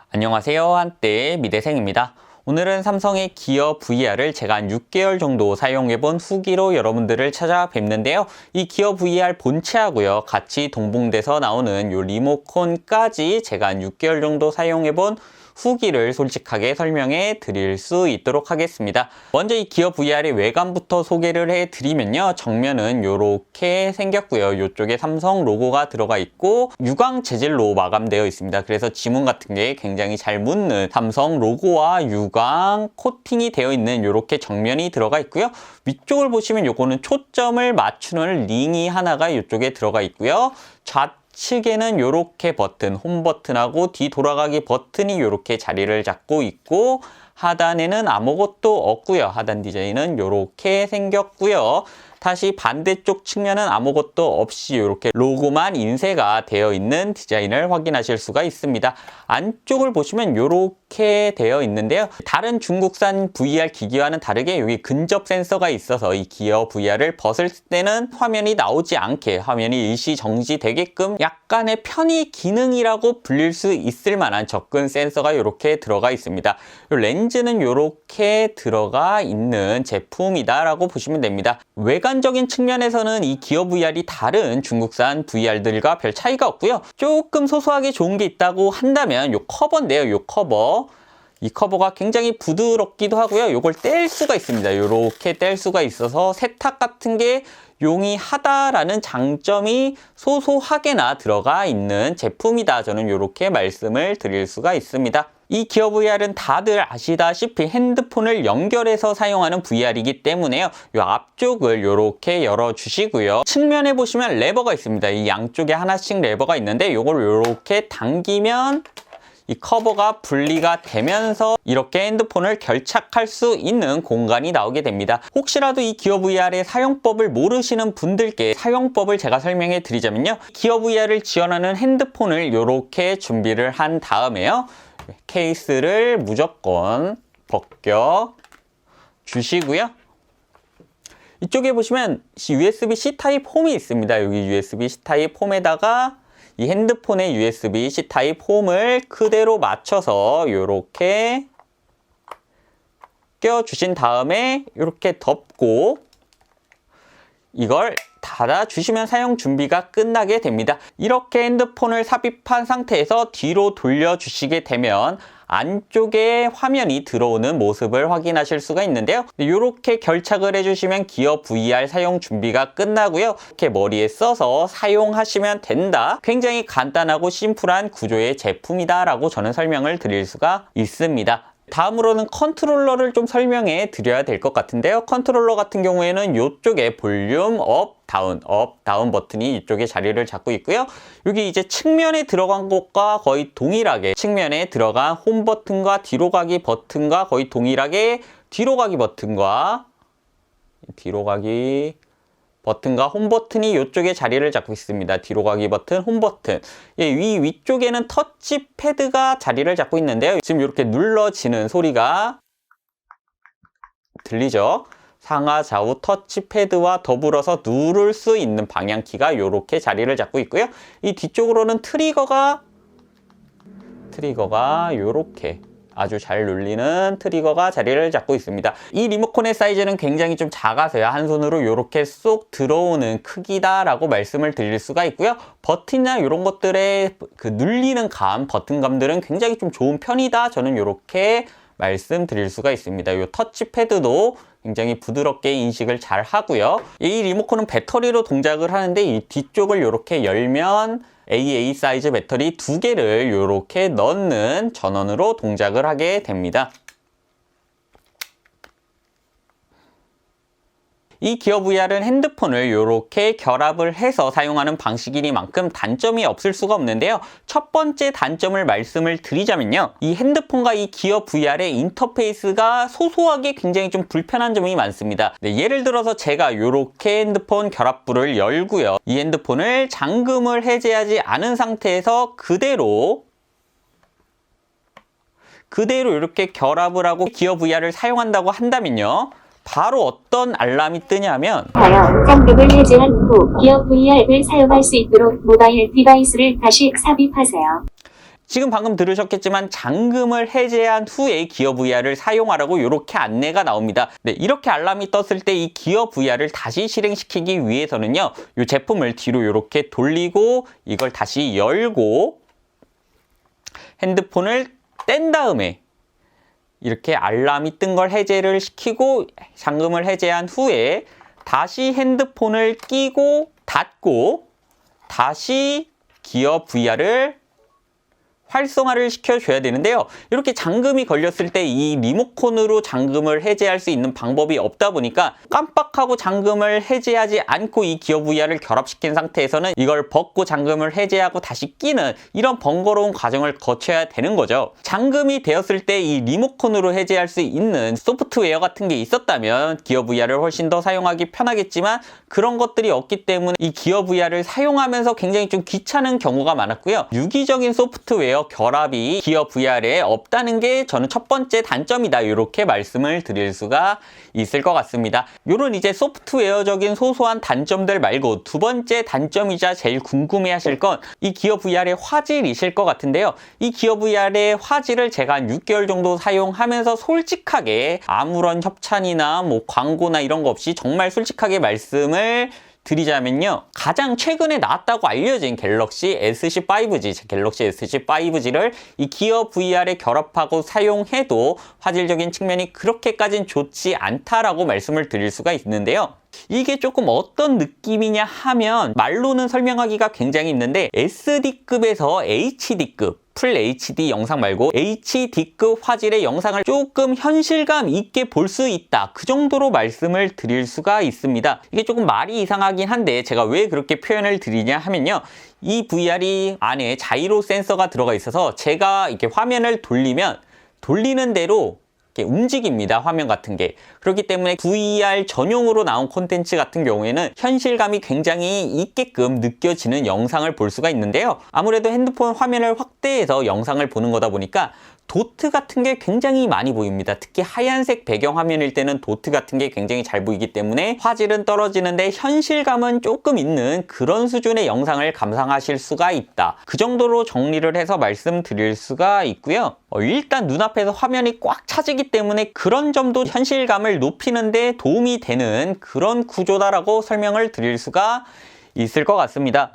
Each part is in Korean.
안녕하세요. 한때 미대생입니다. 오늘은 삼성의 기어 VR을 제가 한 6개월 정도 사용해본 후기로 여러분들을 찾아뵙는데요. 이 기어 VR 본체하고요, 같이 동봉돼서 나오는 이 리모컨까지 제가 한 6개월 정도 사용해본 후기를 솔직하게 설명해 드릴 수 있도록 하겠습니다. 먼저 이 기어 VR의 외관부터 소개를 해 드리면요, 정면은 이렇게 생겼고요. 이쪽에 삼성 로고가 들어가 있고 유광 재질로 마감되어 있습니다. 그래서 지문 같은 게 굉장히 잘 묻는 삼성 로고와 유광 코팅이 되어 있는 이렇게 정면이 들어가 있고요. 위쪽을 보시면 요거는 초점을 맞추는 링이 하나가 이쪽에 들어가 있고요. 측에는 이렇게 버튼, 홈 버튼하고 뒤 돌아가기 버튼이 이렇게 자리를 잡고 있고, 하단에는 아무것도 없고요. 하단 디자인은 이렇게 생겼고요. 다시 반대쪽 측면은 아무것도 없이 이렇게 로고만 인쇄가 되어 있는 디자인을 확인하실 수가 있습니다. 안쪽을 보시면 이렇게 되어 있는데요. 다른 중국산 VR 기기와는 다르게 여기 근접 센서가 있어서 이 기어 VR을 벗을 때는 화면이 나오지 않게, 화면이 일시 정지되게끔 약간의 편의 기능이라고 불릴 수 있을 만한 접근 센서가 이렇게 들어가 있습니다. 이 렌즈는 이렇게 들어가 있는 제품이다라고 보시면 됩니다. 외관적인 측면에서는 이 기어 VR이 다른 중국산 VR들과 별 차이가 없고요. 조금 소소하게 좋은 게 있다고 한다면 이 커버인데요. 이 커버. 이 커버가 굉장히 부드럽기도 하고요. 이걸 뗄 수가 있습니다. 이렇게 뗄 수가 있어서 세탁 같은 게 용이하다라는 장점이 소소하게나 들어가 있는 제품이다. 저는 이렇게 말씀을 드릴 수가 있습니다. 이 기어 VR은 다들 아시다시피 핸드폰을 연결해서 사용하는 VR이기 때문에요. 이 앞쪽을 이렇게 열어주시고요. 측면에 보시면 레버가 있습니다. 이 양쪽에 하나씩 레버가 있는데 이걸 이렇게 당기면 이 커버가 분리가 되면서 이렇게 핸드폰을 결착할 수 있는 공간이 나오게 됩니다. 혹시라도 이 기어 VR의 사용법을 모르시는 분들께 사용법을 제가 설명해 드리자면요. 기어 VR을 지원하는 핸드폰을 이렇게 준비를 한 다음에요. 케이스를 무조건 벗겨 주시고요. 이쪽에 보시면 USB-C 타입 홈이 있습니다. 여기 USB-C 타입 홈에다가 이 핸드폰의 USB-C 타입 홈을 그대로 맞춰서 이렇게 껴주신 다음에 이렇게 덮고 이걸 닫아주시면 사용 준비가 끝나게 됩니다. 이렇게 핸드폰을 삽입한 상태에서 뒤로 돌려주시게 되면 안쪽에 화면이 들어오는 모습을 확인하실 수가 있는데요. 이렇게 결착을 해주시면 기어 VR 사용 준비가 끝나고요. 이렇게 머리에 써서 사용하시면 된다. 굉장히 간단하고 심플한 구조의 제품이다 라고 저는 설명을 드릴 수가 있습니다. 다음으로는 컨트롤러를 좀 설명해 드려야 될 것 같은데요. 컨트롤러 같은 경우에는 이쪽에 볼륨 업, 다운 버튼이 이쪽에 자리를 잡고 있고요. 여기 이제 측면에 들어간 것과 거의 동일하게 측면에 들어간 홈 버튼과 뒤로 가기 버튼과 거의 동일하게 뒤로 가기 버튼과 홈 버튼이 이쪽에 자리를 잡고 있습니다. 뒤로 가기 버튼, 홈 버튼. 위쪽에는 터치 패드가 자리를 잡고 있는데요. 지금 이렇게 눌러지는 소리가 들리죠? 상하 좌우 터치 패드와 더불어서 누를 수 있는 방향키가 이렇게 자리를 잡고 있고요. 이 뒤쪽으로는 트리거가 이렇게 아주 잘 눌리는 트리거가 자리를 잡고 있습니다. 이 리모컨의 사이즈는 굉장히 좀 작아서요. 한 손으로 이렇게 쏙 들어오는 크기다라고 말씀을 드릴 수가 있고요. 버튼이나 이런 것들의 그 눌리는 감, 버튼감들은 굉장히 좀 좋은 편이다. 저는 이렇게 말씀드릴 수가 있습니다. 이 터치패드도 굉장히 부드럽게 인식을 잘 하고요. 이 리모컨은 배터리로 동작을 하는데 이 뒤쪽을 이렇게 열면 AA 사이즈 배터리 2개를 이렇게 넣는 전원으로 동작을 하게 됩니다. 이 기어 VR은 핸드폰을 이렇게 결합을 해서 사용하는 방식이니만큼 단점이 없을 수가 없는데요. 첫 번째 단점을 말씀을 드리자면요. 이 핸드폰과 이 기어 VR의 인터페이스가 소소하게 굉장히 좀 불편한 점이 많습니다. 예를 들어서 제가 이렇게 핸드폰 결합부를 열고요. 이 핸드폰을 잠금을 해제하지 않은 상태에서 그대로 이렇게 결합을 하고 기어 VR을 사용한다고 한다면요. 바로 어떤 알람이 뜨냐면 잠금을 해제한 후 기어 VR을 사용할 수 있도록 모바일 디바이스를 다시 삽입하세요. 지금 방금 들으셨겠지만 잠금을 해제한 후에 기어 VR을 사용하라고 이렇게 안내가 나옵니다. 네, 이렇게 알람이 떴을 때 이 기어 VR을 다시 실행시키기 위해서는요, 이 제품을 뒤로 이렇게 돌리고 이걸 다시 열고 핸드폰을 뗀 다음에 이렇게 알람이 뜬 걸 해제를 시키고 잠금을 해제한 후에 다시 핸드폰을 끼고 닫고 다시 기어 VR을 활성화를 시켜줘야 되는데요. 이렇게 잠금이 걸렸을 때 이 리모컨으로 잠금을 해제할 수 있는 방법이 없다 보니까 깜빡하고 잠금을 해제하지 않고 이 기어 VR을 결합시킨 상태에서는 이걸 벗고 잠금을 해제하고 다시 끼는 이런 번거로운 과정을 거쳐야 되는 거죠. 잠금이 되었을 때 이 리모컨으로 해제할 수 있는 소프트웨어 같은 게 있었다면 기어 VR을 훨씬 더 사용하기 편하겠지만 그런 것들이 없기 때문에 이 기어 VR을 사용하면서 굉장히 좀 귀찮은 경우가 많았고요. 유기적인 소프트웨어 결합이 기어 VR에 없다는 게 저는 첫 번째 단점이다, 이렇게 말씀을 드릴 수가 있을 것 같습니다. 이런 이제 소프트웨어적인 소소한 단점들 말고 두 번째 단점이자 제일 궁금해 하실 건 이 기어 VR의 화질이실 것 같은데요. 이 기어 VR의 화질을 제가 한 6개월 정도 사용하면서 솔직하게 아무런 협찬이나 뭐 광고나 이런 거 없이 정말 솔직하게 말씀을 드리자면요, 가장 최근에 나왔다고 알려진 갤럭시 S10 5G, 갤럭시 S10 5G를 이 기어 VR에 결합하고 사용해도 화질적인 측면이 그렇게까진 좋지 않다라고 말씀을 드릴 수가 있는데요. 이게 조금 어떤 느낌이냐 하면 말로는 설명하기가 굉장히 힘든데 SD급에서 HD급, 풀 HD 영상 말고 HD급 화질의 영상을 조금 현실감 있게 볼 수 있다, 그 정도로 말씀을 드릴 수가 있습니다. 이게 조금 말이 이상하긴 한데 제가 왜 그렇게 표현을 드리냐 하면요, 이 VR이 안에 자이로 센서가 들어가 있어서 제가 이렇게 화면을 돌리면 돌리는 대로 움직입니다, 화면 같은 게. 그렇기 때문에 VR 전용으로 나온 콘텐츠 같은 경우에는 현실감이 굉장히 있게끔 느껴지는 영상을 볼 수가 있는데요. 아무래도 핸드폰 화면을 확대해서 영상을 보는 거다 보니까 도트 같은 게 굉장히 많이 보입니다. 특히 하얀색 배경 화면일 때는 도트 같은 게 굉장히 잘 보이기 때문에 화질은 떨어지는데 현실감은 조금 있는 그런 수준의 영상을 감상하실 수가 있다, 그 정도로 정리를 해서 말씀드릴 수가 있고요. 일단 눈앞에서 화면이 꽉 차지기 때문에 그런 점도 현실감을 높이는 데 도움이 되는 그런 구조다라고 설명을 드릴 수가 있을 것 같습니다.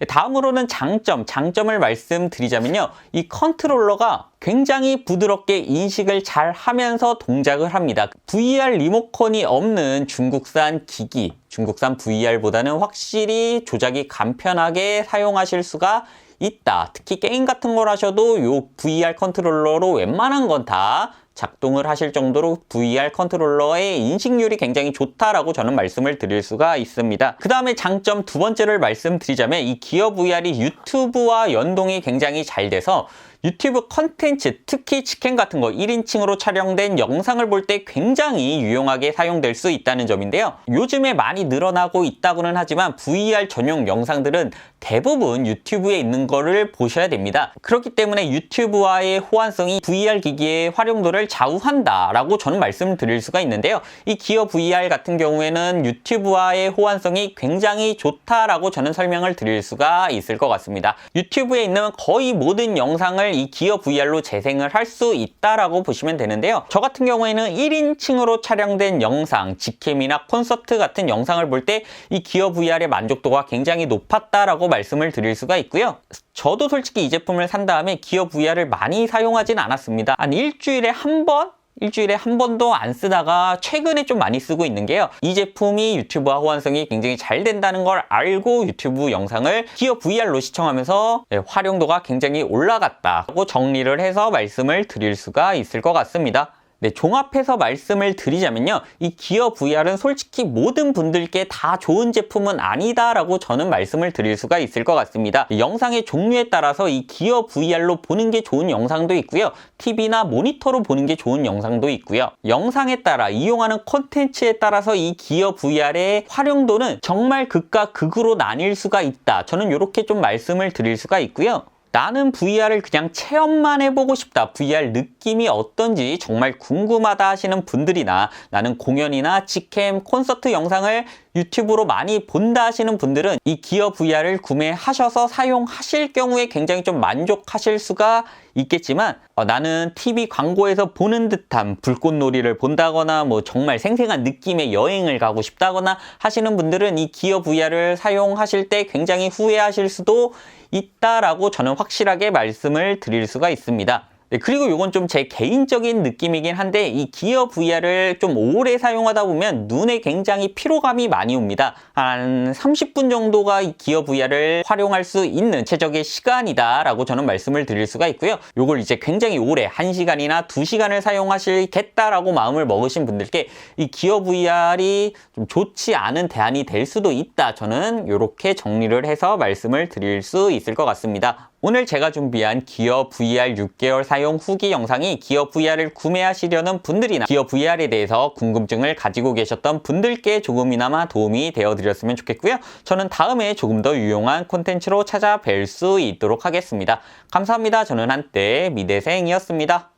다음으로는 장점을 말씀드리자면요, 이 컨트롤러가 굉장히 부드럽게 인식을 잘 하면서 동작을 합니다. VR 리모컨이 없는 중국산 기기, 중국산 VR보다는 확실히 조작이 간편하게 사용하실 수가 있다. 특히 게임 같은 걸 하셔도 이 VR 컨트롤러로 웬만한 건 다 작동을 하실 정도로 VR 컨트롤러의 인식률이 굉장히 좋다라고 저는 말씀을 드릴 수가 있습니다. 그 다음에 장점 두 번째를 말씀드리자면 이 기어 VR이 유튜브와 연동이 굉장히 잘 돼서 유튜브 컨텐츠, 특히 직캠 같은 거 1인칭으로 촬영된 영상을 볼 때 굉장히 유용하게 사용될 수 있다는 점인데요. 요즘에 많이 늘어나고 있다고는 하지만 VR 전용 영상들은 대부분 유튜브에 있는 거를 보셔야 됩니다. 그렇기 때문에 유튜브와의 호환성이 VR 기기의 활용도를 좌우한다라고 저는 말씀을 드릴 수가 있는데요. 이 기어 VR 같은 경우에는 유튜브와의 호환성이 굉장히 좋다라고 저는 설명을 드릴 수가 있을 것 같습니다. 유튜브에 있는 거의 모든 영상을 이 기어 VR로 재생을 할 수 있다라고 보시면 되는데요. 저 같은 경우에는 1인칭으로 촬영된 영상, 직캠이나 콘서트 같은 영상을 볼 때 이 기어 VR의 만족도가 굉장히 높았다라고 말씀을 드릴 수가 있고요. 저도 솔직히 이 제품을 산 다음에 기어 VR을 많이 사용하진 않았습니다. 한 일주일에 한 번도 안 쓰다가 최근에 좀 많이 쓰고 있는 게요, 이 제품이 유튜브와 호환성이 굉장히 잘 된다는 걸 알고 유튜브 영상을 기어 VR로 시청하면서 활용도가 굉장히 올라갔다고 정리를 해서 말씀을 드릴 수가 있을 것 같습니다. 네, 종합해서 말씀을 드리자면요, 이 기어 VR은 솔직히 모든 분들께 다 좋은 제품은 아니다라고 저는 말씀을 드릴 수가 있을 것 같습니다. 영상의 종류에 따라서 이 기어 VR로 보는 게 좋은 영상도 있고요, TV나 모니터로 보는 게 좋은 영상도 있고요, 영상에 따라 이용하는 콘텐츠에 따라서 이 기어 VR의 활용도는 정말 극과 극으로 나뉠 수가 있다, 저는 이렇게 좀 말씀을 드릴 수가 있고요. 나는 VR을 그냥 체험만 해보고 싶다, VR 느낌이 어떤지 정말 궁금하다 하시는 분들이나 나는 공연이나 직캠, 콘서트 영상을 유튜브로 많이 본다 하시는 분들은 이 기어 VR을 구매하셔서 사용하실 경우에 굉장히 좀 만족하실 수가 있겠지만 나는 TV 광고에서 보는 듯한 불꽃놀이를 본다거나 뭐 정말 생생한 느낌의 여행을 가고 싶다거나 하시는 분들은 이 기어 VR을 사용하실 때 굉장히 후회하실 수도 있다라고 저는 확실하게 말씀을 드릴 수가 있습니다. 네, 그리고 이건 좀 제 개인적인 느낌이긴 한데 이 기어 VR을 좀 오래 사용하다 보면 눈에 굉장히 피로감이 많이 옵니다. 한 30분 정도가 이 기어 VR을 활용할 수 있는 최적의 시간이다라고 저는 말씀을 드릴 수가 있고요. 이걸 이제 굉장히 오래 1시간이나 2시간을 사용하시겠다라고 마음을 먹으신 분들께 이 기어 VR이 좀 좋지 않은 대안이 될 수도 있다. 저는 이렇게 정리를 해서 말씀을 드릴 수 있을 것 같습니다. 오늘 제가 준비한 기어 VR 6개월 사용 후기 영상이 기어 VR을 구매하시려는 분들이나 기어 VR에 대해서 궁금증을 가지고 계셨던 분들께 조금이나마 도움이 되어드렸으면 좋겠고요. 저는 다음에 조금 더 유용한 콘텐츠로 찾아뵐 수 있도록 하겠습니다. 감사합니다. 저는 한때 미대생이었습니다.